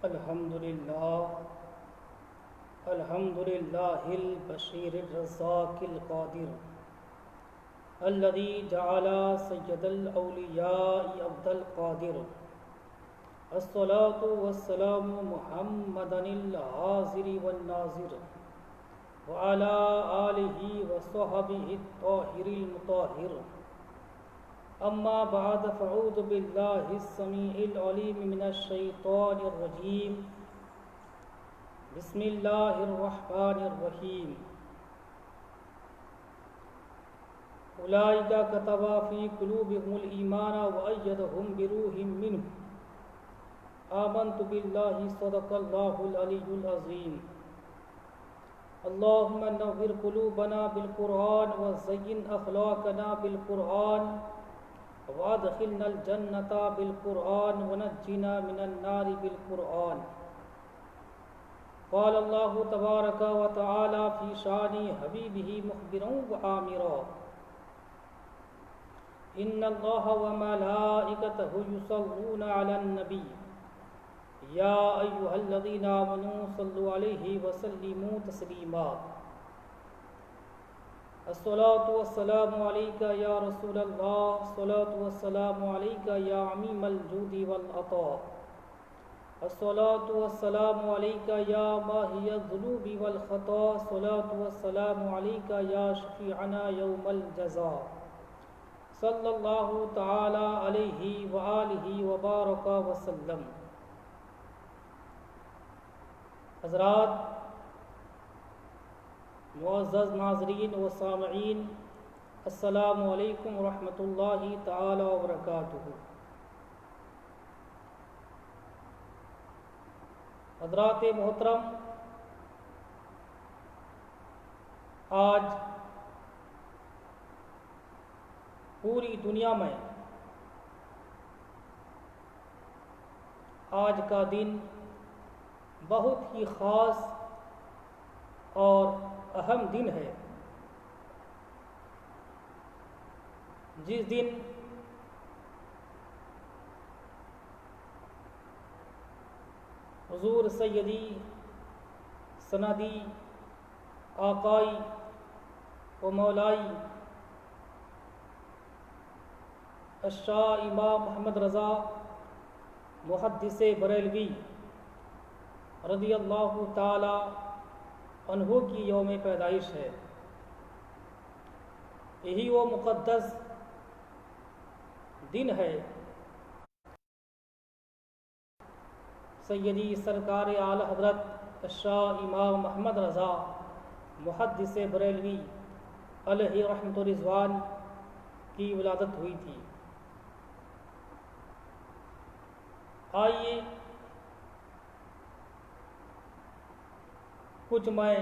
الحمد للہ البشیر الرزاق القادر الذي جعل سید الاولیاء عبد القادر الصلاة والسلام محمدا الحاضر والناظر وعلى آلہ وصحبہ الطاہر المطہر اما بعد فاعوذ باللہ السمیع العلیم من الشیطان الرجیم بسم اللہ الرحمن الرحیم اولئک کتب فی قلوبہم الایمان وأیدہم بروح منہ آمنت باللہ صدق اللہ العلی العظیم اللہم نور قلوبنا بالقرآن وزین اخلاقنا بالقرآن وادخلنا الجنة بالقرآن ونجنا من النار بالقرآن قال اللہ تبارک وتعالی فی شان حبیبہ مخبرا وآمرا ان اللہ وملائکتہ یصلون علی النبی یا ایہا الذین آمنوا صلوا علیہ وسلموا تسلیما الصلاة والسلام علیک یا رسول اللہ الصلاة والسلام علیک یا عمیم الجود والعطاء الصلاة والسلام علیک یا ماہی الذنوب والخطا الصلاة والسلام علیک یا شفیعنا یوم الجزاء صلی اللہ تعالی علیہ وآلہ وبارک وسلم. حضرات، معزز ناظرین و سامعین، السلام علیکم ورحمۃ اللہ تعالی وبرکاتہ. حضرات محترم، آج پوری دنیا میں آج کا دن بہت ہی خاص اور اہم دن ہے، جس دن حضور سیدی سندی آقائی و مولائی الشاہ امام محمد رضا محدث بریلوی رضی اللہ تعالی عنہ کی یوم پیدائش ہے. یہی وہ مقدس دن ہے سیدی سرکار اعلی حضرت الشاہ امام محمد رضا محدث بریلوی علیہ رحمۃ الرضوان کی ولادت ہوئی تھی. آئیے کچھ میں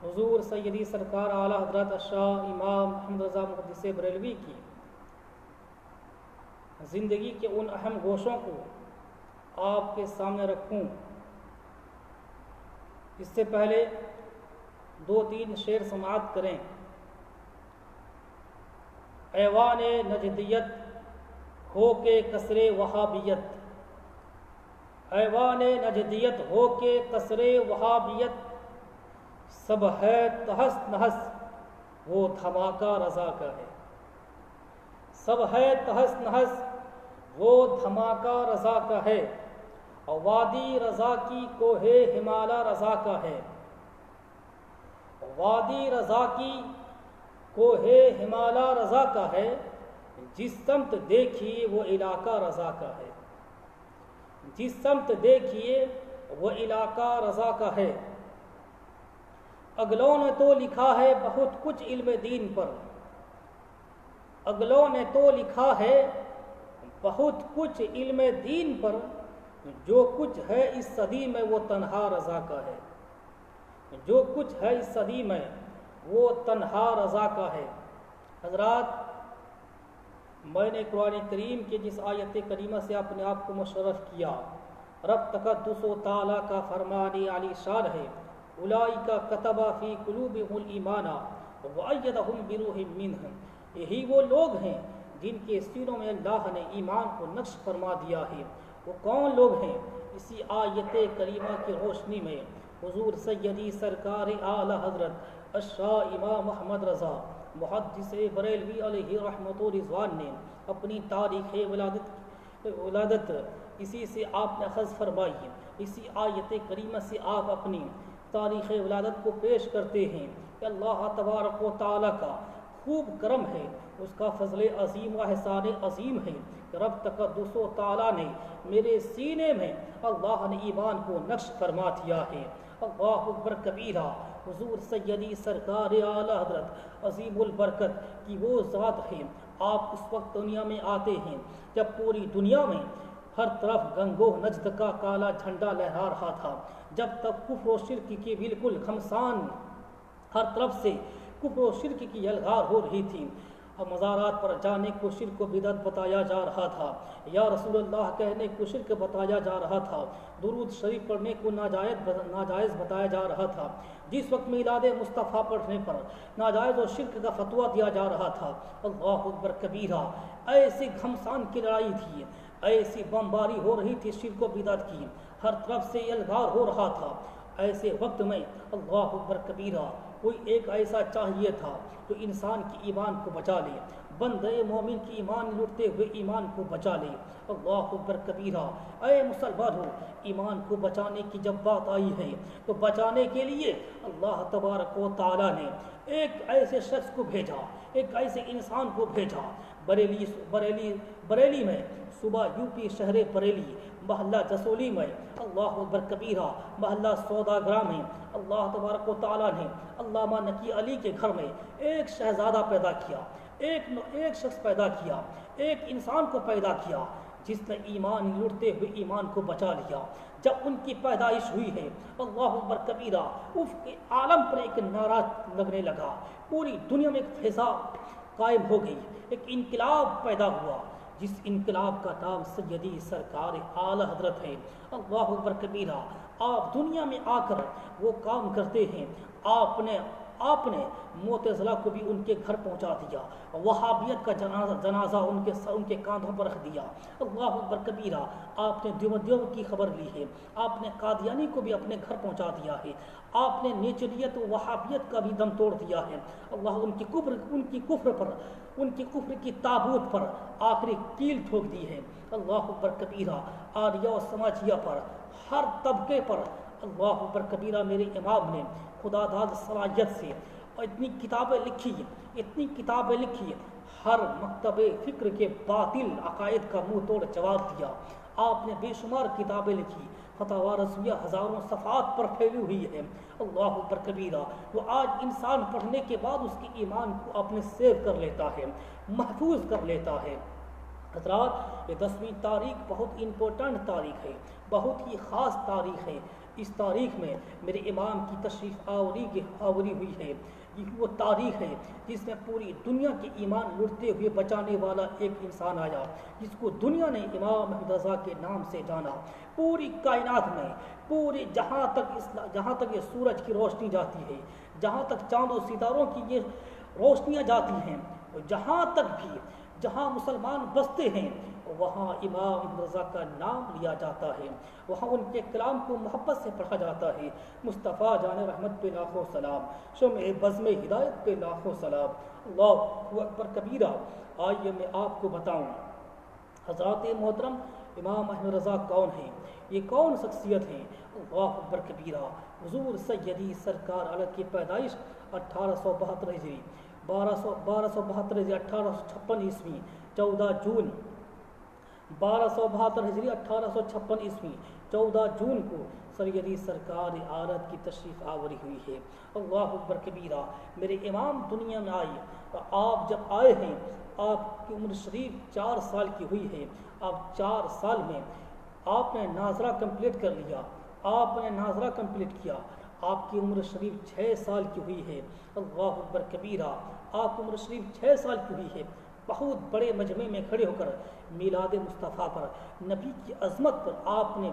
حضور سیدی سرکار اعلی حضرت الشاہ امام محمد رضا محدث بریلوی کی زندگی کے ان اہم گوشوں کو آپ کے سامنے رکھوں. اس سے پہلے 2-3 شعر سماعت کریں. ایوان نجدیت ہو کے کسر وہابیت، ایوان نجدیت ہو کے کسر وہابیت، سب ہے تہس نہس وہ دھماکہ رضا کا ہے. سب ہے تہس نہس وہ دھماکہ رضا کا ہے، اور وادی رضا کی کوہ ہمالا رضا کا ہے. وادی رضا کی کوہ ہمالا رضا کا ہے، جس سمت دیکھیے وہ علاقہ رضا کا ہے. جس سمت دیکھیے وہ علاقہ رضا کا ہے. اگلوں نے تو لکھا ہے بہت کچھ علم دین پر، اگلوں نے تو لکھا ہے بہت کچھ علم دین پر، جو کچھ ہے اس صدی میں وہ تنہا رضا کا ہے. جو کچھ ہے اس صدی میں وہ تنہا رضا کا ہے. حضرات، میں نے قرآن کریم کے جس آیت کریمہ سے اپنے آپ کو مشرف کیا، رب تقدس و تعالیٰ کا فرمان علی شان ہے، اولئک کتب فی قلوبہم الایمان وأیدہم بروح منہ. یہی وہ لوگ ہیں جن کے سینوں میں اللہ نے ایمان کو نقش فرما دیا ہے، وہ کون لوگ ہیں؟ اسی آیت کریمہ کی روشنی میں حضور سیدی سرکار اعلی حضرت الشاہ امام محمد رضا محدث بریلوی علیہ رحمت و رضوان نے اپنی تاریخ ولادت اسی سے آپ نے اخذ فرمائی۔ اسی آیت کریمہ سے آپ اپنی تاریخ ولادت کو پیش کرتے ہیں کہ اللہ تبارک و تعالیٰ کا خوب کرم ہے، اس کا فضل عظیم و احسان عظیم ہے کہ رب تقدس و تعالیٰ نے میرے سینے میں اللہ نے ایمان کو نقش فرما دیا ہے۔ اللہ اکبر کبیرہ۔ حضور سیدی سرکار اعلی حضرت عظیم البرکت کی وہ ذات ہے، آپ اس وقت دنیا میں آتے ہیں جب پوری دنیا میں ہر طرف گنگو نجد کا کالا جھنڈا لہرا رہا تھا، جب تک کفر و شرک کی بالکل گھمسان ہر طرف سے کفر و شرک کی الغار ہو رہی تھی۔ مزارات پر جانے کو شرک و بدعت بتایا جا رہا تھا، یا رسول اللہ کہنے کو شرک بتایا جا رہا تھا، درود شریف پڑھنے کو ناجائز بتایا جا رہا تھا، جس وقت میلاد مصطفیٰ پڑھنے پر ناجائز اور شرک کا فتویٰ دیا جا رہا تھا۔ اللہ اکبر کبیرہ۔ ایسی گھمسان کی لڑائی تھی، ایسی بمباری ہو رہی تھی شرک و بدعت کی، ہر طرف سے الغار ہو رہا تھا۔ ایسے وقت میں اللہ اکبر کبیرہ کوئی ایک ایسا چاہیے تھا جو انسان کی ایمان کو بچا لے، بندے مومن کی ایمان لوٹتے ہوئے ایمان کو بچا لے۔ اللہ اکبر کبیرہ۔ اے مسلمانوں، ایمان کو بچانے کی جب بات آئی ہے تو بچانے کے لیے اللہ تبارک و تعالیٰ نے ایک ایسے شخص کو بھیجا، ایک ایسے انسان کو بھیجا۔ بریلی میں صوبہ یوپی شہر بریلی محلہ جسولی میں اللہ اکبر کبیرہ محلہ سوداگرہ میں اللہ تبارک و تعالیٰ نے علامہ نقی علی کے گھر میں ایک شہزادہ پیدا کیا، ایک شخص پیدا کیا، ایک انسان کو پیدا کیا جس نے ایمان لوٹتے ہوئے ایمان کو بچا لیا۔ جب ان کی پیدائش ہوئی ہے اللہ اکبر کبیرہ، افق عالم پر ایک نعرہ لگنے لگا، پوری دنیا میں ایک فضا قائم ہو گئی، ایک انقلاب پیدا ہوا، جس انقلاب کا نام سیدی سرکار اعلی حضرت ہے۔ اللہ اکبر کبیرہ۔ آپ دنیا میں آ کر وہ کام کرتے ہیں، آپ نے معتزلہ کو بھی ان کے گھر پہنچا دیا، وہابیت کا جنازہ ان کے کاندھوں پر رکھ دیا۔ اللہ اکبر کبیرہ۔ آپ نے دیوبند کی خبر لی ہے، آپ نے قادیانی کو بھی اپنے گھر پہنچا دیا ہے، آپ نے نیچریت و وہابیت کا بھی دم توڑ دیا ہے۔ اللہ ان کی کفر کی تابوت پر آخری کیل ٹھوک دی ہے۔ اللہ اکبر کبیرہ۔ آریہ و سماجیہ پر، ہر طبقے پر اللہ اکبر کبیرہ میرے امام نے خدا داد صلاحیت سے اتنی کتابیں لکھی، ہر مکتب فکر کے باطل عقائد کا منہ توڑ جواب دیا۔ آپ نے بے شمار کتابیں لکھی، فتاوی رضویہ ہزاروں صفحات پر پھیلی ہوئی ہے۔ اللہ اکبر کبیرہ۔ تو آج انسان پڑھنے کے بعد اس کی ایمان کو اپنے سیو کر لیتا ہے، محفوظ کر لیتا ہے۔ حضرات، یہ 10ویں تاریخ بہت امپورٹنٹ تاریخ ہے، بہت ہی خاص تاریخ ہے۔ اس تاریخ میں میرے امام کی تشریف آوری ہوئی ہے۔ یہ وہ تاریخ ہے جس میں پوری دنیا کے ایمان لوٹتے ہوئے بچانے والا ایک انسان آیا، جس کو دنیا نے امام محمد رضا کے نام سے جانا۔ پوری کائنات میں، پورے جہاں تک یہ سورج کی روشنی جاتی ہے، جہاں تک چاند و ستاروں کی یہ روشنیاں جاتی ہیں، جہاں مسلمان بستے ہیں، وہاں امام محمد رضا کا نام لیا جاتا ہے، وہاں ان کے کلام کو محبت سے پڑھا جاتا ہے۔ مصطفیٰ جان رحمت پہ لاکھوں سلام، شمع بزم ہدایت پہ لاکھوں سلام۔ اللہ اکبر کبیرہ۔ آئیے میں آپ کو بتاؤں حضرات محترم امام احمد رضا کون ہیں، یہ کون شخصیت ہیں۔ اللہ اکبر کبیرہ۔ حضور سیدی سرکار علیہ کی پیدائش 1872 ہجری 1272 ہجری 1856 عیسوی 14 جون 1272 ہجری 1856 عیسوی 14 جون کو سیدی سرکار عالت کی تشریف آوری ہوئی ہے۔ اللہ اکبر کبیرہ۔ میرے امام دنیا میں آئے اور آپ جب آئے ہیں آپ کی عمر شریف 4 سال کی ہوئی ہے۔ آپ 4 سال میں آپ نے ناظرہ کمپلیٹ کر لیا، آپ نے ناظرہ کمپلیٹ کیا۔ آپ کی عمر شریف 6 سال کی ہوئی ہے۔ اللہ اکبر کبیرہ۔ آپ کی عمر شریف 6 سال کی ہوئی ہے۔ بہت بڑے مجمع میں کھڑے ہو کر میلاد مصطفیٰ پر، نبی کی عظمت پر آپ نے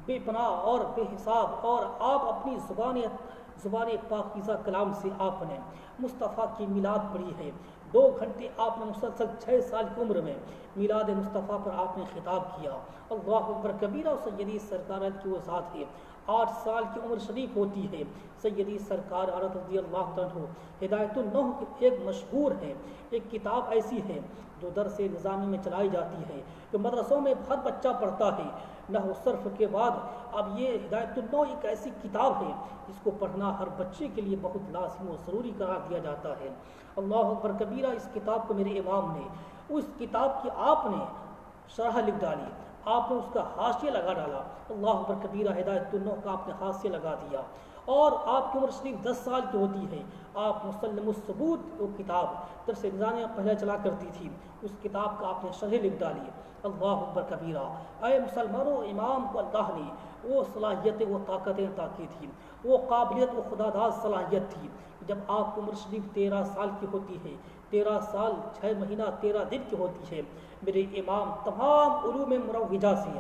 بے پناہ اور بے حساب، اور آپ اپنی زبان پاکیزہ کلام سے آپ نے مصطفیٰ کی میلاد پڑھی ہے۔ 2 گھنٹے آپ نے مسلسل 6 سال کی عمر میں میلاد مصطفیٰ پر آپ نے خطاب کیا۔ اللہ اکبر کبیرہ۔ سیدی سرکار کی وہ ذات ہے، 8 سال کی عمر شریف ہوتی ہے سیدی سرکار عالم رضی اللہ عنہ۔ ہدایت النوح کی ایک مشہور ہے، ایک کتاب ایسی ہے جو درس نظامی میں چلائی جاتی ہے، جو مدرسوں میں ہر بچہ پڑھتا ہے نحو صرف کے بعد۔ اب یہ ہدایت النوح ایک ایسی کتاب ہے جس کو پڑھنا ہر بچے کے لیے بہت لازم و ضروری قرار دیا جاتا ہے۔ اللہ اکبر کبیرہ۔ اس کتاب کو میرے امام نے، اس کتاب کی آپ نے شرح لکھ ڈالی، آپ نے اس کا حاشیہ لگا ڈالا۔ اللہ اکبر کبیرہ۔ ہدایت النوح کا آپ نے حاشیہ لگا دیا، اور آپ کی عمر شریف 10 سال کی ہوتی ہے۔ آپ مسلم الثبوت وہ کتاب درس نظامیہ پہلے چلا کرتی تھی، اس کتاب کا آپ نے شرح لکھ ڈالی۔ اللہ اکبر کبیرہ۔ اے مسلمانوں، امام کو اللہ نے وہ صلاحیتیں، وہ طاقتیں عطا کی تھی، وہ قابلیت، وہ خداداد صلاحیت تھی۔ جب آپ کی عمر شریف 13 سال کی ہوتی ہے، 13 سال 6 مہینہ 13 دن کی ہوتی ہے، میرے امام تمام علوم مروجہ سے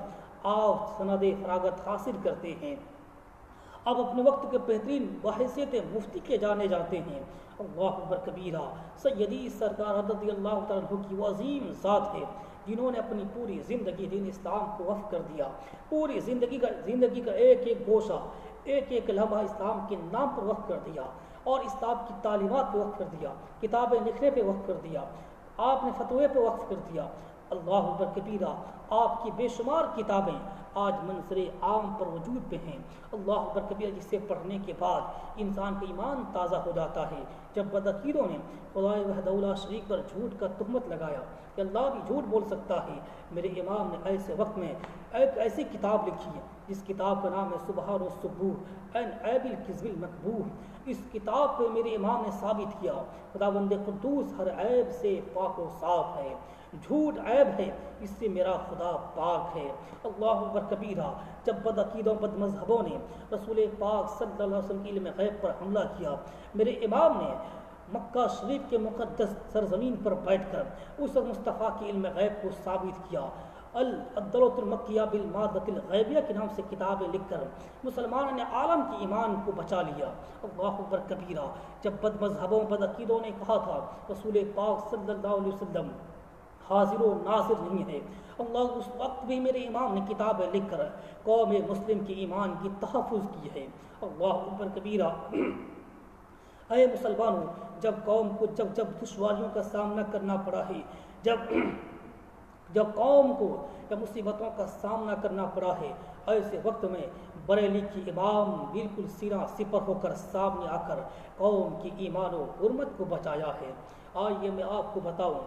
آپ سند فراغت حاصل کرتے ہیں۔ اب اپنے وقت کے بہترین بحیثیت مفتی کے جانے جاتے ہیں۔ اللہ اکبر کبیرہ۔ سیدی سرکار رضی اللہ تعالیٰ عنہ کی وہ عظیم ذات ہے جنہوں نے اپنی پوری زندگی دین اسلام کو وقف کر دیا، پوری زندگی کا ایک ایک گوشہ، ایک ایک لمحہ اسلام کے نام پر وقف کر دیا، اور اسلام کی تعلیمات پہ وقف کر دیا، کتابیں لکھنے پہ وقف کر دیا، آپ نے فتوے پہ وقف کر دیا۔ اللہ اکبر کبیرہ۔ آپ کی بے شمار کتابیں آج منظر عام پر وجود پہ ہیں۔ اللہ اکبر کبیرہ، جسے پڑھنے کے بعد انسان کا ایمان تازہ ہو جاتا ہے۔ جب بدعقیدوں نے خدائے وحدہ لا شریک پر جھوٹ کا تہمت لگایا کہ اللہ بھی جھوٹ بول سکتا ہے، میرے امام نے ایسے وقت میں ایک ایسی کتاب لکھی ہے جس کتاب کا نام ہے سبحان السبوح عن عیب الکذب المقبوح۔ اس کتاب پہ میرے امام نے ثابت کیا خداوند قدوس ہر عیب سے پاک و صاف ہے، جھوٹ عیب ہے، اس سے میرا خدا پاک ہے۔ اللہ اکبر کبیرہ۔ جب بدعقیدوں بد مذہبوں نے رسول پاک صلی اللہ علیہ وسلم کی علم غیب پر حملہ کیا، میرے امام نے مکہ شریف کے مقدس سرزمین پر بیٹھ کر اس مصطفیٰ کی علم غیب کو ثابت کیا۔ الدولۃ المکیہ بالمادۃ الغیبیہ کے نام سے کتابیں لکھ کر مسلمان نے عالم کی ایمان کو بچا لیا۔ اللہ اکبر کبیرہ۔ جب بد مذہبوں بدعقیدوں نے کہا تھا رسول پاک صلی اللہ علیہ وسلم حاضر و ناظر نہیں ہے، اللہ اس وقت بھی میرے امام نے کتابیں لکھ کر قوم مسلم کے ایمان کی تحفظ کی ہے۔ اللہ اکبر کبیرہ۔ اے مسلمانوں، جب قوم کو جب دشواریوں کا سامنا کرنا پڑا ہے، جب قوم کو جب مصیبتوں کا سامنا کرنا پڑا ہے، ایسے وقت میں بریلی کی امام بالکل سینہ سپر ہو کر سامنے آ کر قوم کی ایمان و حرمت کو بچایا ہے۔ آئیے میں آپ کو بتاؤں،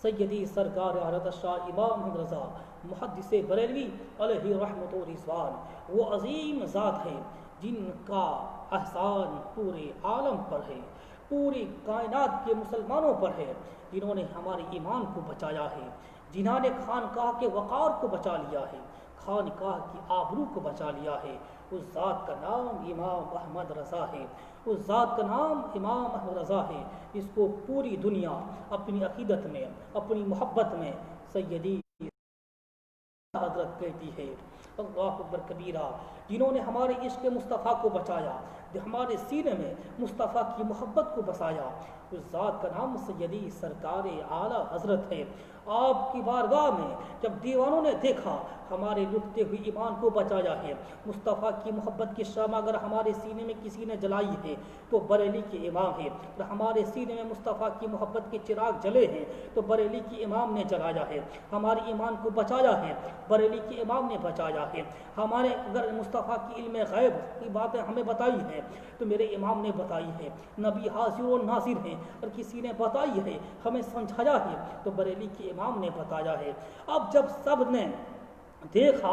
سیدی سرکار حضرت شاہ امام محمد رضا محدث بریلوی علیہ رحمت و رضوان وہ عظیم ذات ہے جن کا احسان پورے عالم پر ہے، پوری کائنات کے مسلمانوں پر ہے، جنہوں نے ہمارے ایمان کو بچایا ہے، جنہوں نے خانقاہ کے وقار کو بچا لیا ہے، خانقاہ کی آبرو کو بچا لیا ہے۔ اس ذات کا نام امام احمد رضا ہے، اس ذات کا نام امام احمد رضا ہے، جس کو پوری دنیا اپنی عقیدت میں، اپنی محبت میں سیدی حضرت کہتی ہے۔ اللہ اکبر کبیرہ۔ جنہوں نے ہمارے عشق مصطفیٰ کو بچایا، جو ہمارے سینے میں مصطفیٰ کی محبت کو بسایا، اس ذات کا نام سیدی سرکار اعلیٰ حضرت ہے۔ آپ کی بارگاہ میں جب دیوانوں نے دیکھا ہمارے لٹتے ہوئے ایمان کو بچایا ہے، مصطفیٰ کی محبت کی شمع اگر ہمارے سینے میں کسی نے جلائی ہے تو بریلی کے امام ہے، اور ہمارے سینے میں مصطفیٰ کی محبت کے چراغ جلے ہیں تو بریلی کے امام نے جلایا ہے۔ ہمارے ایمان کو بچایا ہے، بریلی کے امام نے بچایا ہے۔ ہمارے اگر مصطفیٰ کی علم غیب کی باتیں ہمیں بتائی ہیں تو میرے امام نے بتائی ہے۔ نبی حاضر و ناظر ہیں، اور کسی نے بتائی ہے، ہمیں سمجھایا ہے تو بریلی کے امام نے بتایا ہے۔ اب جب سب نے دیکھا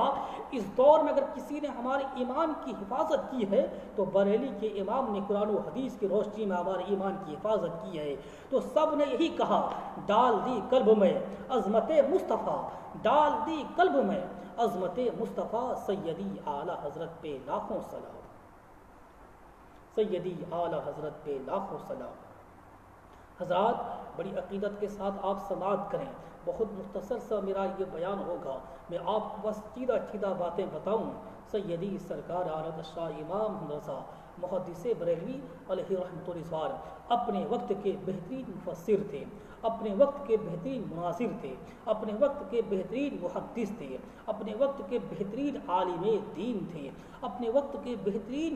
اس دور میں اگر کسی نے ہمارے ایمان کی حفاظت کی ہے تو بریلی کے امام نے قرآن و حدیث کی روشنی میں ہمارے ایمان کی حفاظت کی ہے، تو سب نے یہی کہا ڈال دی قلب میں عظمت مصطفیٰ، ڈال دی قلب میں عظمت مصطفیٰ، سیدی اعلیٰ حضرت پہ لاکھوں سلام، سیدی اعلیٰ حضرت پہ لاکھوں سلام۔ حضرات، بڑی عقیدت کے ساتھ آپ سماعت کریں، بہت مختصر سا میرا یہ بیان ہوگا، میں آپ کو بس چیدہ باتیں بتاؤں۔ سیدی سرکار حضرت شاہ امام محمد رضا محدث بریلوی علیہ رحمۃ الرضوان اپنے وقت کے بہترین مفسر تھے، اپنے وقت کے بہترین مناظر تھے، اپنے وقت کے بہترین محدث تھے، اپنے وقت کے بہترین عالم دین تھے، اپنے وقت کے بہترین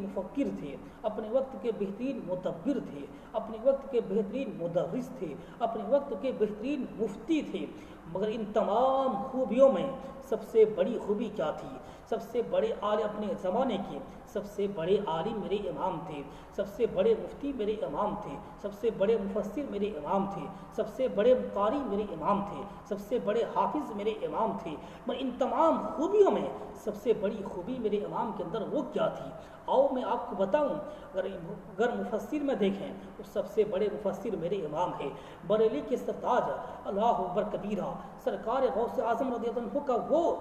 مفکر تھے، اپنے وقت کے بہترین مدبر تھے، اپنے وقت کے بہترین مدرس تھے، اپنے وقت کے بہترین مفتی تھے۔ مگر ان تمام خوبیوں میں سب سے بڑی خوبی کیا تھی؟ سب سے بڑے عالم اپنے زمانے کے سب سے بڑے عالم میرے امام تھے، سب سے بڑے مفتی میرے امام تھے، سب سے بڑے مفسر میرے امام تھے، سب سے بڑے قاری میرے امام تھے، سب سے بڑے حافظ میرے امام تھے۔ مگر ان تمام خوبیوں میں سب سے بڑی خوبی میرے امام کے اندر وہ کیا تھی؟ آؤ میں آپ کو بتاؤں۔ اگر مفسر میں دیکھیں تو سب سے بڑے مفسر میرے امام ہے، بریلی کے سرتاج اللہ اکبر کبیرہ سرکار غوث اعظم رضی اللہ عنہ کا وہ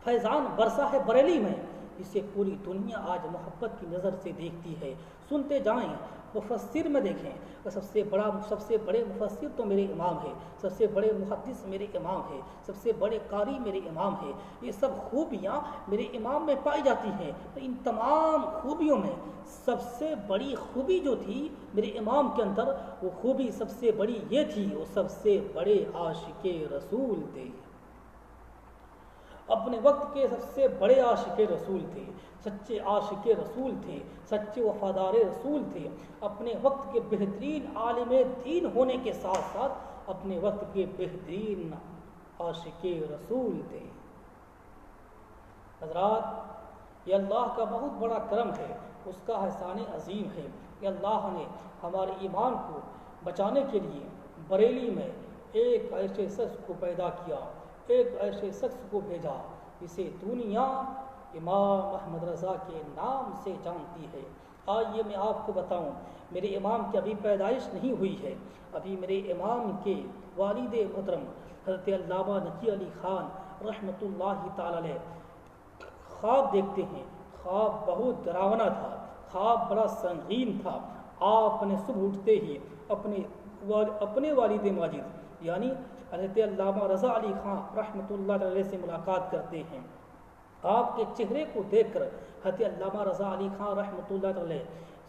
فیضان برسا ہے بریلی میں، جسے پوری دنیا آج محبت کی نظر سے دیکھتی ہے۔ سنتے جائیں۔ مفسر میں دیکھیں تو سب سے بڑے مفسر تو میرے امام ہے، سب سے بڑے محدث میرے امام ہے، سب سے بڑے قاری میرے امام ہے۔ یہ سب خوبیاں میرے امام میں پائی جاتی ہیں۔ تو ان تمام خوبیوں میں سب سے بڑی خوبی جو تھی میرے امام کے اندر، وہ خوبی سب سے بڑی یہ تھی، وہ سب سے بڑے عاشق رسول تھے، اپنے وقت کے سب سے بڑے عاشق رسول تھے، سچے عاشق رسول تھے، سچے وفادار رسول تھے، اپنے وقت کے بہترین عالم دین ہونے کے ساتھ ساتھ اپنے وقت کے بہترین عاشق رسول تھے۔ حضرات، یہ اللہ کا بہت بڑا کرم ہے، اس کا احسان عظیم ہے کہ اللہ نے ہمارے ایمان کو بچانے کے لیے بریلی میں ایک ایسے شخص کو پیدا کیا، ایک ایسے شخص کو بھیجا جسے دنیا امام احمد رضا کے نام سے جانتی ہے۔ آئیے میں آپ کو بتاؤں، میرے امام کی ابھی پیدائش نہیں ہوئی ہے، ابھی میرے امام کے والد محترم حضرت علامہ نقی علی خان رحمۃ اللہ تعالی علیہ خواب دیکھتے ہیں۔ خواب بہت ڈراونا تھا، خواب بڑا سنگین تھا۔ آپ نے صبح اٹھتے ہی اپنے والد ماجد یعنی حضرت علامہ رضا علی خان رحمۃ اللہ علیہ سے ملاقات کرتے ہیں۔ آپ کے چہرے کو دیکھ کر حضرت علامہ رضا علی خان رحمۃ اللہ علیہ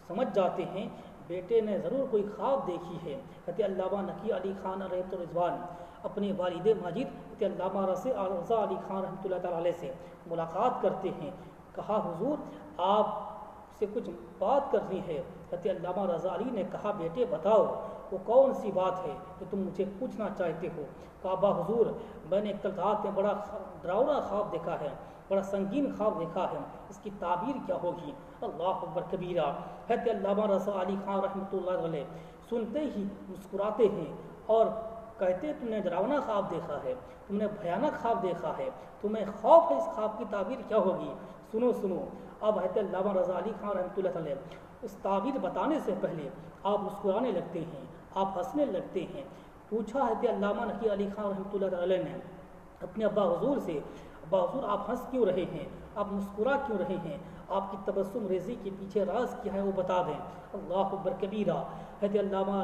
سمجھ جاتے ہیں بیٹے نے ضرور کوئی خواب دیکھی ہے۔ حضرت علامہ نقی علی خان رحمۃ الرضوان اپنے والد ماجد حضرت علامہ رضا علی خان رحمۃ اللہ علیہ سے ملاقات کرتے ہیں۔ کہا حضور آپ سے کچھ بات کرنی ہے۔ حضرت علامہ رضا علی نے کہا بیٹے بتاؤ وہ کون سی بات ہے کہ تم مجھے پوچھنا چاہتے ہو؟ کہا با حضور میں نے کل رات میں بڑا ڈراؤنا خواب دیکھا ہے، بڑا سنگین خواب دیکھا ہے، اس کی تعبیر کیا ہوگی؟ اللہ اکبر کبیرہ۔ حضرت علامہ رضا علی خان رحمۃ اللہ علیہ سنتے ہی مسکراتے ہیں اور کہتے تم نے ڈراؤنا خواب دیکھا ہے، تم نے بھیانک خواب دیکھا ہے، تمہیں خوف ہے، اس خواب کی تعبیر کیا ہوگی؟ سنو سنو۔ اب حضرت علامہ رضا علی خان رحمۃ اللہ علیہ اس تعبیر بتانے سے پہلے آپ مسکرانے لگتے ہیں، آپ ہنسنے لگتے ہیں۔ پوچھا حضرت علامہ نقی علی خان رحمۃ اللہ علیہ نے اپنے ابا حضور سے، ابا حضور آپ ہنس کیوں رہے ہیں، آپ مسکرا کیوں رہے ہیں، آپ کی تبسم ریزی کے پیچھے راز کیا ہے وہ بتا دیں۔ اللہ اکبر کبیرہ۔ حضرت علامہ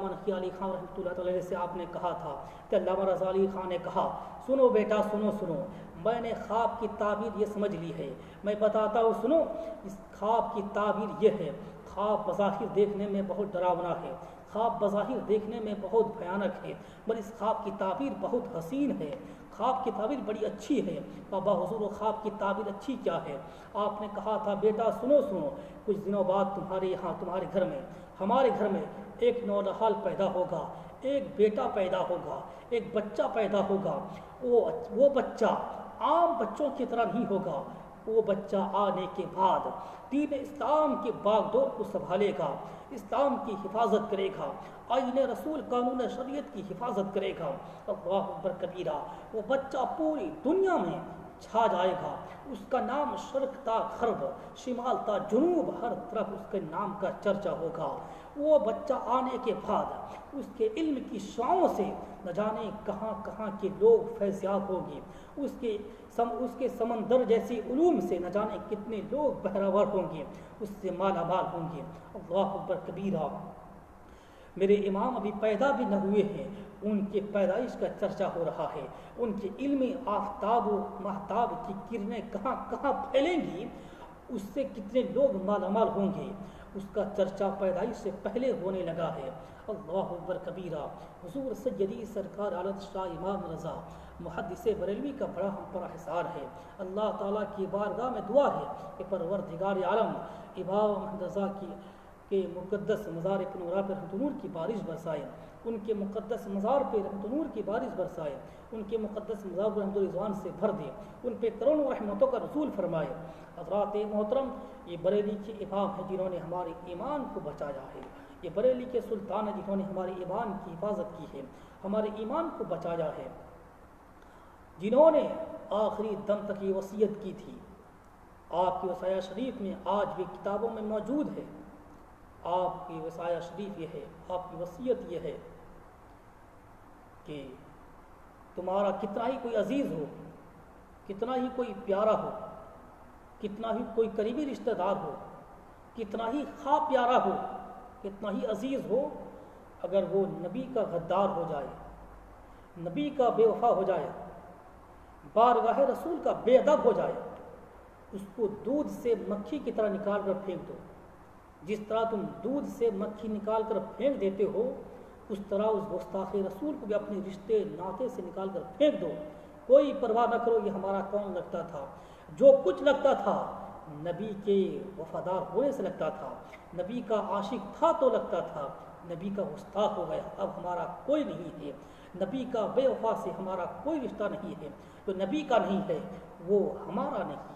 نقی علی خان رحمۃ اللہ علیہ سے آپ نے کہا تھا، حضرت علامہ رضا علی خان نے کہا سنو بیٹا سنو سنو، میں نے خواب کی تعبیر یہ سمجھ لی ہے، میں بتاتا ہوں سنو۔ اس خواب کی تعبیر یہ ہے، خواب بظاہر دیکھنے میں بہت ڈراونا ہے، خواب بظاہر دیکھنے میں بہت بھیانک ہے، مگر اس خواب کی تعبیر بہت حسین ہے، خواب کی تعبیر بڑی اچھی ہے۔ بابا حضور و خواب کی تعبیر اچھی کیا ہے؟ آپ نے کہا تھا بیٹا سنو سنو، کچھ دنوں بعد تمہارے یہاں تمہارے گھر میں ہمارے گھر میں ایک نونہال پیدا ہوگا، ایک بیٹا پیدا ہوگا، ایک بچہ پیدا ہوگا۔ وہ بچہ عام بچوں کی طرح نہیں ہوگا، وہ بچہ آنے کے بعد دین اسلام کے باغ ڈور کو سنبھالے گا، اسلام کی حفاظت کرے گا، آئین رسول قانون شریعت کی حفاظت کرے گا۔ اللہ اکبر کبیرہ۔ وہ بچہ پوری دنیا میں چھا جائے گا، اس کا نام شرق تا غرب، شمال تا جنوب، ہر طرف اس کے نام کا چرچا ہوگا۔ وہ بچہ آنے کے بعد اس کے علم کی شعاعوں سے نہ جانے کہاں کہاں کے لوگ فیضیاب ہوں گے، اس کے سمندر جیسی علوم سے نہ جانے کتنے لوگ بہراور ہوں گے، اس سے مالا مال ہوں گے۔ اللہ اکبر کبیرہ۔ میرے امام ابھی پیدا بھی نہ ہوئے ہیں، ان کے پیدائش کا چرچا ہو رہا ہے، ان کے علمی آفتاب و مہتاب کی کرنیں کہاں کہاں پھیلیں گی، اس سے کتنے لوگ مالا مال ہوں گے، اس کا چرچہ پیدائش سے پہلے ہونے لگا ہے۔ اللہ اکبر کبیرہ۔ حضور سیدی سرکار عالم شاہ امام رضا محدث بریلوی کا بڑا ہم پر احسان ہے۔ اللہ تعالیٰ کی بارگاہ میں دعا ہے کہ پروردگار عالم امام محمد رضا کے مقدس مزار پہ نورا پہ رحمت نور کی بارش برسائے، ان کے مقدس مزار پہ رحمت نور کی بارش برسائے، ان کے مقدس مزار کو رحمت رضوان سے بھر دے، ان پہ کروڑوں رحمتوں کا رسول فرمائے۔ حضرات محترم، یہ بریلی کے امام ہیں جنہوں نے ہمارے ایمان کو بچایا ہے، یہ بریلی کے سلطان ہیں جنہوں نے ہمارے ایمان کی حفاظت کی ہے، ہمارے ایمان کو بچایا ہے، جنہوں نے آخری دم تک یہ وصیت کی تھی۔ آپ کی وصیہ شریف میں آج بھی کتابوں میں موجود ہے، آپ کی وصیہ شریف یہ ہے، آپ کی وصیت یہ ہے کہ تمہارا کتنا ہی کوئی عزیز ہو، کتنا ہی کوئی پیارا ہو، کتنا ہی کوئی قریبی رشتہ دار ہو، کتنا ہی خواہ پیارا ہو، کتنا ہی عزیز ہو، اگر وہ نبی کا غدار ہو جائے، نبی کا بے وفا ہو جائے، بارگاہ رسول کا بے ادب ہو جائے، اس کو دودھ سے مکھی کی طرح نکال کر پھینک دو۔ جس طرح تم دودھ سے مکھی نکال کر پھینک دیتے ہو، اس طرح اس گستاخ رسول کو بھی اپنے رشتے ناطے سے نکال کر پھینک دو۔ کوئی پرواہ نہ کرو یہ ہمارا کون لگتا تھا، جو کچھ لگتا تھا نبی کے وفادار ہونے سے لگتا تھا، نبی کا عاشق تھا تو لگتا تھا، نبی کا گستاخ ہو گیا اب ہمارا کوئی نہیں ہے، نبی کا بے وفا سے ہمارا کوئی رشتہ نہیں ہے، جو نبی کا نہیں ہے وہ ہمارا نہیں ہے،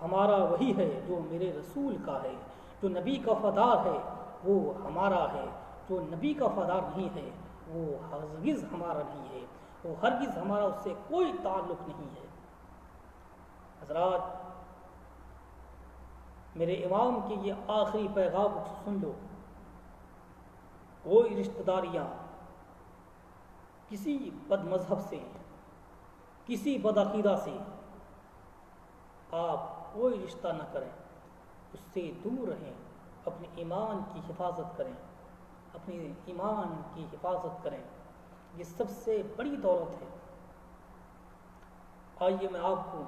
ہمارا وہی ہے جو میرے رسول کا ہے، جو نبی کا وفادار ہے وہ ہمارا ہے، جو نبی کا وفادار نہیں ہے وہ ہرگز ہمارا نہیں ہے، وہ ہرگز ہمارا اس سے کوئی تعلق نہیں ہے۔ حضرات، میرے امام کی یہ آخری پیغام سن لو، کوئی رشتہ داریاں کسی بد مذہب سے، کسی بد عقیدہ سے آپ کوئی رشتہ نہ کریں، اس سے دور رہیں، اپنے ایمان کی حفاظت کریں، اپنے ایمان کی حفاظت کریں، یہ سب سے بڑی دولت ہے۔ آئیے میں آپ کو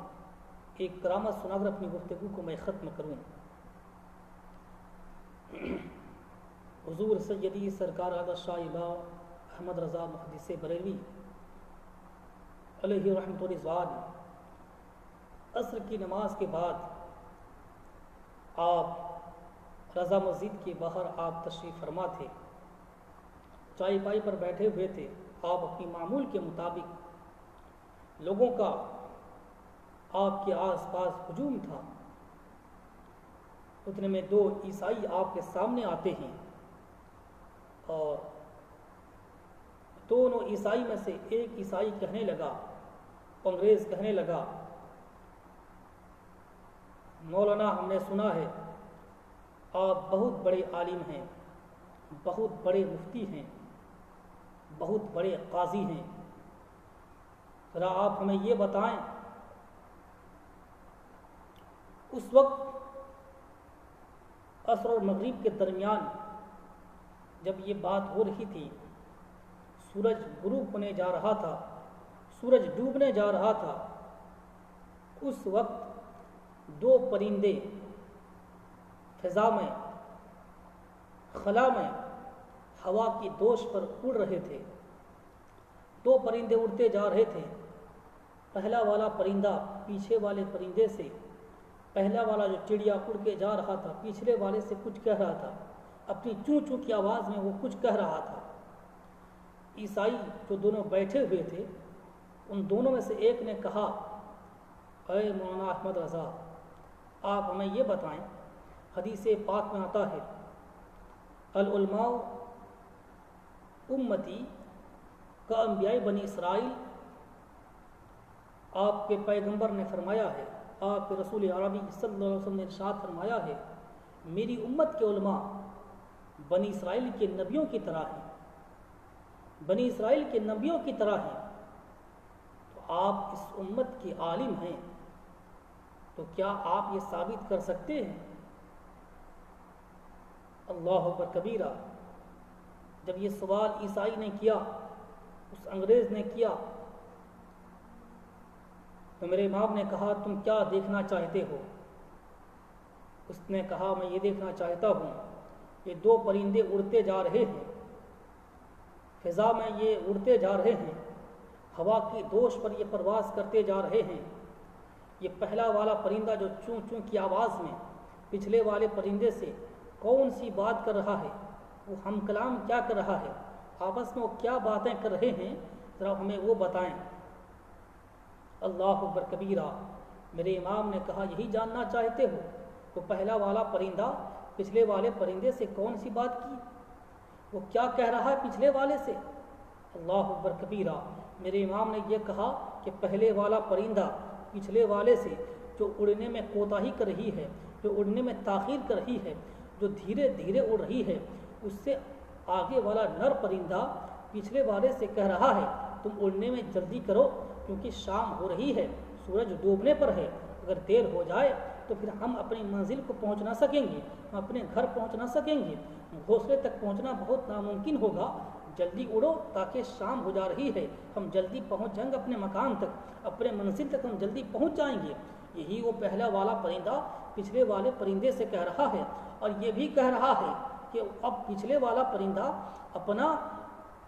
ایک کرامت سنا کر اپنی گفتگو کو میں ختم کروں۔ حضور سیدی سرکار اعلیٰ شاہ امام احمد رضا محدث بریلوی علیہ رحمۃ رضوان عصر کی نماز کے بعد آپ رضا مسجد کے باہر آپ تشریف فرما تھے، چائے پائی پر بیٹھے ہوئے تھے، آپ اپنی معمول کے مطابق لوگوں کا آپ کے آس پاس ہجوم تھا، اتنے میں دو عیسائی آپ کے سامنے آتے ہیں اور دونوں عیسائی میں سے ایک عیسائی کہنے لگا، انگریز کہنے لگا، مولانا ہم نے سنا ہے آپ بہت بڑے عالم ہیں، بہت بڑے مفتی ہیں، بہت بڑے قاضی ہیں، ذرا آپ ہمیں یہ بتائیں اس وقت عصر اور مغرب کے درمیان جب یہ بات ہو رہی تھی، سورج غروب ہونے جا رہا تھا، سورج ڈوبنے جا رہا تھا، اس وقت دو پرندے فضا میں، خلا میں، ہوا کی دوش پر اڑ رہے تھے، دو پرندے اڑتے جا رہے تھے، پہلا والا پرندہ پیچھے والے پرندے سے، پہلا والا جو چڑیا اڑ کے جا رہا تھا پچھلے والے سے کچھ کہہ رہا تھا، اپنی چوں چوں کی آواز میں وہ کچھ کہہ رہا تھا۔ عیسائی جو دونوں بیٹھے ہوئے تھے ان دونوں میں سے ایک نے کہا، اے مولانا احمد رضا آپ ہمیں یہ بتائیں، حدیث پاک میں آتا ہے العلماء امتی کا انبیاء بنی اسرائیل، آپ کے پیغمبر نے فرمایا ہے، آپ کے رسول عربی صلی اللہ علیہ وسلم نے ارشاد فرمایا ہے، میری امت کے علماء بنی اسرائیل کے نبیوں کی طرح ہیں، بنی اسرائیل کے نبیوں کی طرح ہیں، تو آپ اس امت کے عالم ہیں، تو کیا آپ یہ ثابت کر سکتے ہیں؟ اللہ اکبر کبیرہ۔ جب یہ سوال عیسائی نے کیا، اس انگریز نے کیا، تو میرے امام نے کہا تم کیا دیکھنا چاہتے ہو؟ اس نے کہا میں یہ دیکھنا چاہتا ہوں یہ دو پرندے اڑتے جا رہے ہیں، فضا میں یہ اڑتے جا رہے ہیں، ہوا کی دوش پر یہ پرواز کرتے جا رہے ہیں، یہ پہلا والا پرندہ جو چوں چوں کی آواز میں پچھلے والے پرندے سے کون سی بات کر رہا ہے، وہ ہم کلام کیا کر رہا ہے، آپس میں وہ کیا باتیں کر رہے ہیں، ذرا ہمیں وہ بتائیں۔ اللہ اکبر کبیرہ، میرے امام نے کہا یہی جاننا چاہتے ہو تو پہلا والا پرندہ پچھلے والے پرندے سے کون سی بات کی، وہ کیا کہہ رہا ہے پچھلے والے سے۔ اللہ اکبر کبیرہ، میرے امام نے یہ کہا کہ پہلے والا پرندہ پچھلے والے سے جو اڑنے میں کوتاہی کر رہی ہے، جو اڑنے میں تاخیر کر رہی ہے، جو دھیرے دھیرے اڑ رہی ہے، اس سے آگے والا نر پرندہ پچھلے والے سے کہہ رہا ہے تم اڑنے میں جلدی کرو کیونکہ شام ہو رہی ہے، سورج ڈوبنے پر ہے، اگر دیر ہو جائے تو پھر ہم اپنی منزل کو پہنچ نہ سکیں گے، ہم اپنے گھر پہنچ نہ سکیں گے، گھونسلے تک پہنچنا بہت ناممکن ہوگا، جلدی اڑو تاکہ شام ہو جا رہی ہے، ہم جلدی پہنچ جائیں گے اپنے مکان تک، اپنے منزل تک ہم جلدی پہنچ جائیں گے۔ یہی وہ پہلا والا پرندہ پچھلے والے پرندے سے کہہ رہا ہے، اور یہ بھی کہہ رہا ہے کہ اب پچھلے والا پرندہ اپنا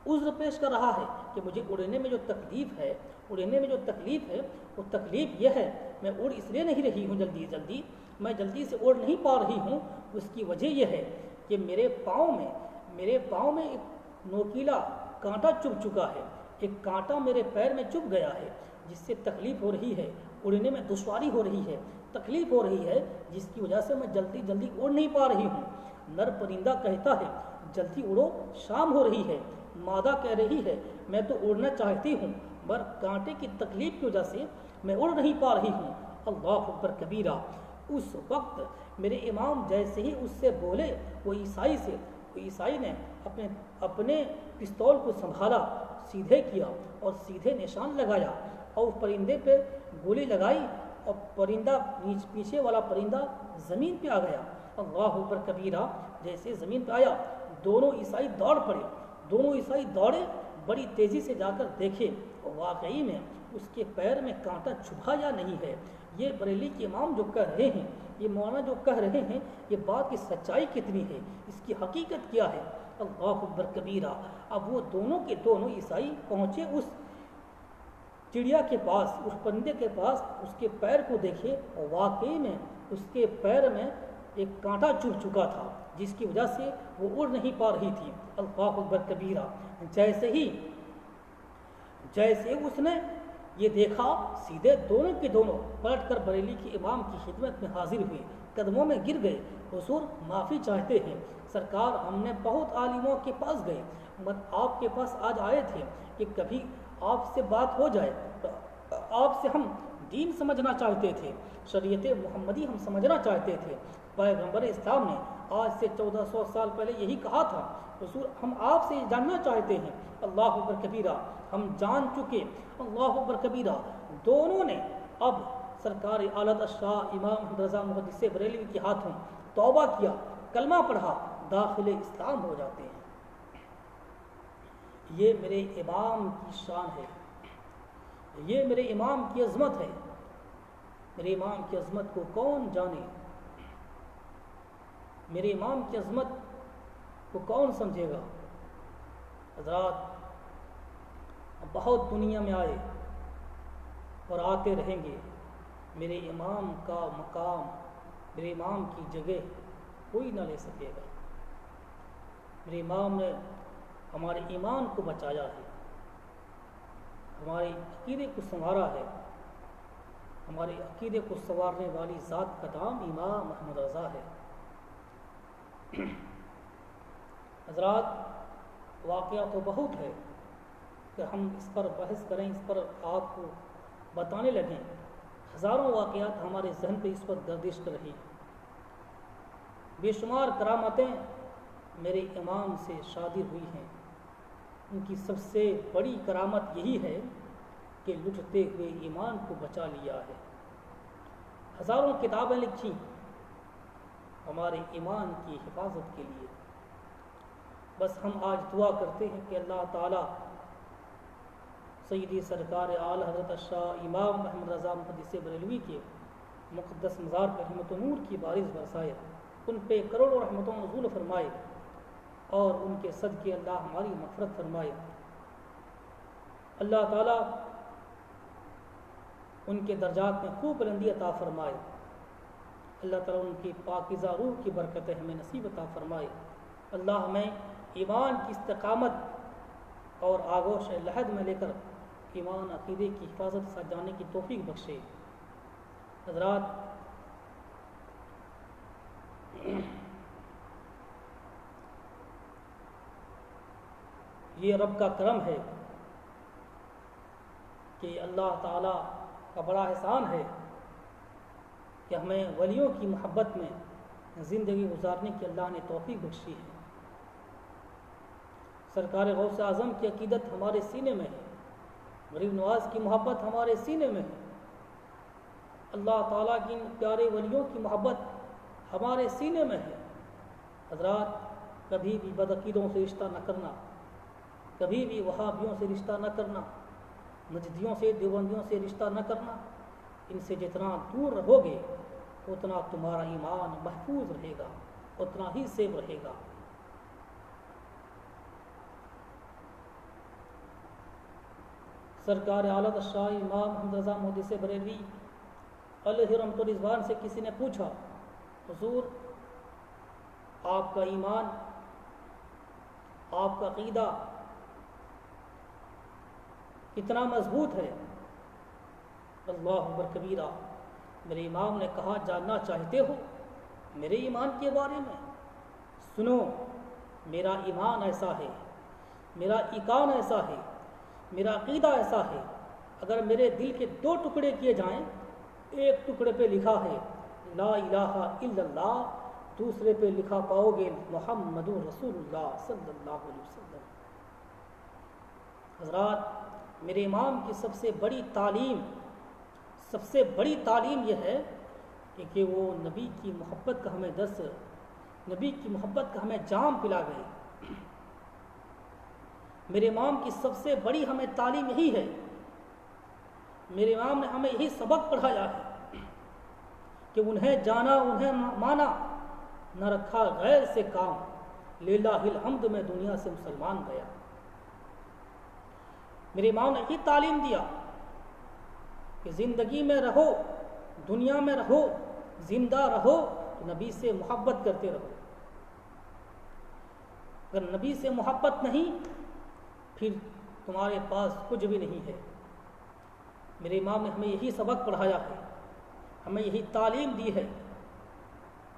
عذر پیش کر رہا ہے کہ مجھے اڑنے میں جو تکلیف ہے، اڑنے میں جو تکلیف ہے وہ تکلیف یہ ہے میں اڑ اس لیے نہیں رہی ہوں جلدی میں جلدی سے اڑ نہیں پا رہی ہوں، اس کی وجہ یہ ہے کہ میرے پاؤں میں ایک نوکیلا کانٹا چبھ چکا ہے، ایک کانٹا میرے پیر میں چبھ گیا ہے جس سے تکلیف ہو رہی ہے، اڑنے میں دشواری ہو رہی ہے، تکلیف ہو رہی ہے، جس کی وجہ سے میں جلدی اڑ نہیں پا رہی ہوں۔ نر پرندہ کہتا ہے جلدی اڑو شام ہو رہی ہے، مادہ کہہ رہی ہے میں تو اڑنا چاہتی ہوں مگر کانٹے کی تکلیف کی وجہ سے میں اڑ نہیں پا رہی ہوں۔ اللہ اکبر کبیرہ، اس وقت میرے امام جیسے ہی اس سے بولے وہ عیسائی نے اپنے پستول کو سنبھالا، سیدھے کیا اور سیدھے نشان لگایا اور پرندے پہ گولی لگائی اور پرندہ پیچھے والا پرندہ زمین پہ آ گیا۔ اللہ اکبر کبیرہ، جیسے زمین پہ آیا دونوں عیسائی دوڑ پڑے، دونوں عیسائی دوڑے، بڑی تیزی سے جا کر دیکھے واقعی میں اس کے پیر میں کانٹا چبھا یا نہیں ہے۔ یہ بریلی کے امام جو کہہ رہے ہیں، یہ مولانا جو کہہ رہے ہیں، یہ بات کی سچائی کتنی ہے، اس کی حقیقت کیا ہے۔ اللہ اکبر کبیرہ، اب وہ دونوں کے دونوں عیسائی پہنچے اس چڑیا کے پاس، اس پرندے کے پاس، اس کے پیر کو دیکھے اور واقعی میں اس کے پیر میں ایک کانٹا چبھ چکا تھا جس کی وجہ سے وہ اڑ نہیں پا رہی تھی۔ اللہ اکبر کبیرہ، جیسے اس نے یہ دیکھا سیدھے دونوں کے دونوں پلٹ کر بریلی کے امام کی خدمت میں حاضر ہوئے، قدموں میں گر گئے، حضور معافی چاہتے ہیں، سرکار ہم نے بہت عالموں کے پاس گئے، آپ کے پاس آج آئے تھے کہ کبھی آپ سے بات ہو جائے، تو آپ سے ہم دین سمجھنا چاہتے تھے، شریعت محمدی ہم سمجھنا چاہتے تھے۔ پیغمبر اسلام نے آج سے 1400 سال پہلے یہی کہا تھا، حضور ہم آپ سے جاننا چاہتے ہیں۔ اللہ اکبر کبیرہ، ہم جان چکے۔ اللہ اکبر کبیرہ، دونوں نے اب سرکار اعلیٰ شاہ امام احمد رضا محدث بریلوی کے ہاتھوں توبہ کیا، کلمہ پڑھا، داخل اسلام ہو جاتے ہیں۔ یہ میرے امام کی شان ہے، یہ میرے امام کی عظمت ہے۔ میرے امام کی عظمت کو کون جانے، میرے امام کی عظمت کو کون سمجھے گا۔ حضرات، بہت دنیا میں آئے اور آتے رہیں گے، میرے امام کا مقام، میرے امام کی جگہ کوئی نہ لے سکے گا۔ میرے امام نے ہمارے ایمان کو بچایا ہے، ہمارے عقیدے کو سنوارا ہے، ہمارے عقیدے کو سنوارنے والی ذات کا نام امام احمد رضا ہے۔ حضرات، واقعہ تو بہت ہے کہ ہم اس پر بحث کریں، اس پر آپ کو بتانے لگیں، ہزاروں واقعات ہمارے ذہن پہ اس وقت گردش کر رہی ہیں۔ بے شمار کرامتیں میرے امام سے شادی ہوئی ہیں، ان کی سب سے بڑی کرامت یہی ہے کہ لٹتے ہوئے ایمان کو بچا لیا ہے۔ ہزاروں کتابیں لکھی ہمارے ایمان کی حفاظت کے لیے، بس ہم آج دعا کرتے ہیں کہ اللہ تعالیٰ سیدی سرکار اعلیٰ حضرت شاہ امام احمد رضا محدث بریلوی کے مقدس مزار پر رحمت و نور کی بارش برسائے، ان پہ کروڑوں رحمتوں نزول فرمائے، اور ان کے صدقے اللہ ہماری مغفرت فرمائے۔ اللہ تعالیٰ ان کے درجات میں خوب بلندی عطا فرمائے۔ اللہ تعالیٰ ان کی پاکیزہ روح کی برکتیں ہمیں نصیب عطا فرمائے۔ اللہ ہمیں ایمان کی استقامت اور آغوش لحد میں لے کر ایمان عقیدے کی حفاظت سے جانے کی توفیق بخشے۔ حضرات، یہ رب کا کرم ہے کہ اللہ تعالیٰ کا بڑا احسان ہے کہ ہمیں ولیوں کی محبت میں زندگی گزارنے کی اللہ نے توفیق بخشی ہے۔ سرکار غوث اعظم کی عقیدت ہمارے سینے میں ہے، غریب نواز کی محبت ہمارے سینے میں ہے، اللہ تعالیٰ کی پیارے ولیوں کی محبت ہمارے سینے میں ہے۔ حضرات، کبھی بھی بدعقیدوں سے رشتہ نہ کرنا، کبھی بھی وہابیوں سے رشتہ نہ کرنا، نجدیوں سے دیوبندیوں سے رشتہ نہ کرنا۔ ان سے جتنا دور رہو گے اتنا تمہارا ایمان محفوظ رہے گا، اتنا ہی سیف رہے گا۔ سرکار اعلیٰ شاہ امام محمد رضا محدث بریلوی علیہ رحمۃ الرضوان سے کسی نے پوچھا، حضور آپ کا ایمان، آپ کا عقیدہ کتنا مضبوط ہے؟ اللہ اکبر کبیرہ۔ میرے امام نے کہا، جاننا چاہتے ہو میرے ایمان کے بارے میں؟ سنو، میرا ایمان ایسا ہے، میرا ایقان ایسا ہے، میرا عقیدہ ایسا ہے، اگر میرے دل کے 2 ٹکڑے کیے جائیں، ایک ٹکڑے پہ لکھا ہے لا الہ الا اللہ، دوسرے پہ لکھا پاؤ گے محمد رسول اللہ صلی اللہ علیہ وسلم۔ حضرات، میرے امام کی سب سے بڑی تعلیم یہ ہے کہ وہ نبی کی محبت کا ہمیں درس، نبی کی محبت کا ہمیں جام پلا گئے۔ میرے امام کی سب سے بڑی ہمیں تعلیم یہی ہے، میرے امام نے ہمیں یہی سبق پڑھایا ہے کہ انہیں جانا، انہیں مانا، نہ رکھا غیر سے کام، للہ الحمد میں دنیا سے مسلمان گیا۔ میرے امام نے یہی تعلیم دیا کہ زندگی میں رہو، دنیا میں رہو، زندہ رہو تو نبی سے محبت کرتے رہو۔ اگر نبی سے محبت نہیں پھر تمہارے پاس کچھ بھی نہیں ہے۔ میرے امام نے ہمیں یہی سبق پڑھایا ہے، ہمیں یہی تعلیم دی ہے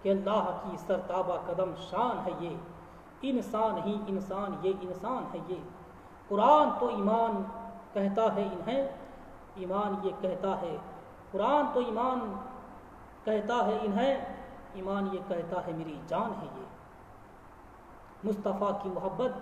کہ اللہ کی سرتابہ قدم شان ہے یہ، انسان ہی انسان، یہ انسان ہے یہ۔ قرآن تو ایمان کہتا ہے انہیں، ایمان یہ کہتا ہے، قرآن تو ایمان کہتا ہے انہیں، ایمان یہ کہتا ہے میری جان ہے یہ۔ مصطفیٰ کی محبت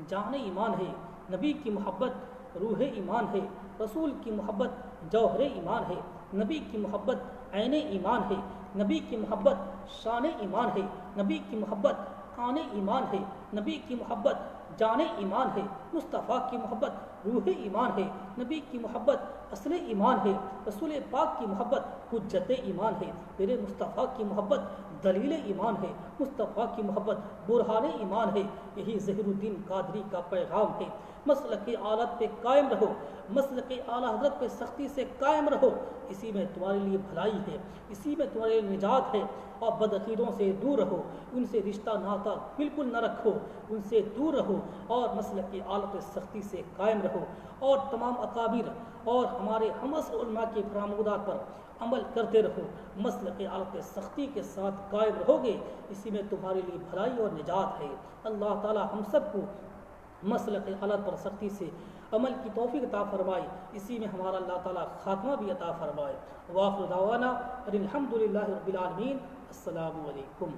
جان ایمان ہے، نبی کی محبت روح ایمان ہے، رسول کی محبت جوہر ایمان ہے، نبی کی محبت عین ایمان ہے، نبی کی محبت شان ایمان ہے، نبی کی محبت آن ایمان ہے، نبی کی محبت جان ایمان ہے، مصطفیٰ کی محبت روح ایمان ہے، نبی کی محبت اصل ایمان ہے، رسول پاک کی محبت حجت ایمان ہے، میرے مصطفیٰ کی محبت دلیل ایمان ہے، مصطفیٰ کی محبت برہان ایمان ہے۔ یہی ظہیر الدین قادری کا پیغام ہے، مسلک اعلیٰ پہ قائم رہو، مسلک اعلیٰ حضرت پہ سختی سے قائم رہو، اسی میں تمہارے لیے بھلائی ہے، اسی میں تمہارے لیے نجات ہے۔ اور بدعقیدوں سے دور رہو، ان سے رشتہ ناتا بالکل نہ رکھو، ان سے دور رہو، اور مسلک اعلیٰ پہ سختی سے قائم رہو، اور تمام اکابر اور ہمارے ہمعصر علماء کے فرمودات پر عمل کرتے رہو۔ مسلک اعلیٰ پہ سختی کے ساتھ قائم رہو گے، اسی میں تمہارے لیے بھلائی اور نجات ہے۔ اللہ تعالی ہم سب کو مسلک اعلیٰ پر سختی سے عمل کی توفیق عطا فرمائے، اسی میں ہمارا اللہ تعالیٰ خاتمہ بھی عطا فرمائے۔ وآخر دعوانا ان الحمد للہ رب العالمین۔ السلام علیکم۔